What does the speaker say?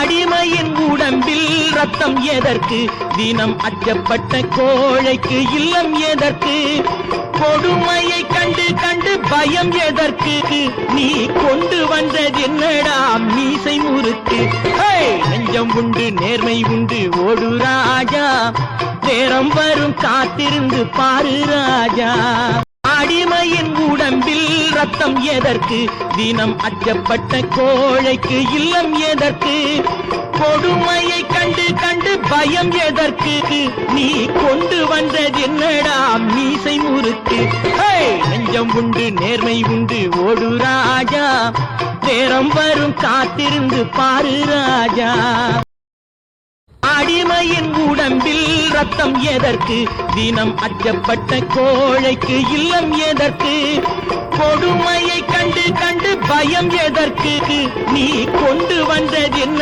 அடிமையின் உடம்பில் ரத்தம் எதற்கு? தினம் அச்சப்பட்ட கோழைக்கு இல்லம் எதற்கு? கொடுமையை கண்டு கண்டு பயம் எதற்கு? நீ கொண்டு வந்தது என்னடா மீசை முறுக்கு? நெஞ்சம் உண்டு நேர்மை உண்டு ஓடு ராஜா, நேரம் வரும் காத்திருந்து பாரு ராஜா. அடிமையின் உடம்பில் ரத்தம் எதற்கு? தினம் அச்சப்பட்ட கோழைக்கு இல்லம் எதற்கு? கொடுமையை கண்டு கண்டு பயம் எதற்கு? நீ கொண்டு வந்தது என்னடா மீசை முறுக்கு? நெஞ்சம் உண்டு நேர்மை உண்டு ஓடு ராஜா, நேரம் வரும் காத்திருந்து பாரு ராஜா. அடிமையின் உடம்பில் ரத்தம் எதற்கு? தினம் அச்சப்பட்ட கோழைக்கு இல்லம் எதற்கு? கொடுமையை கண்டு கண்டு பயம் எதற்கு? நீ கொண்டு வந்தது என்ன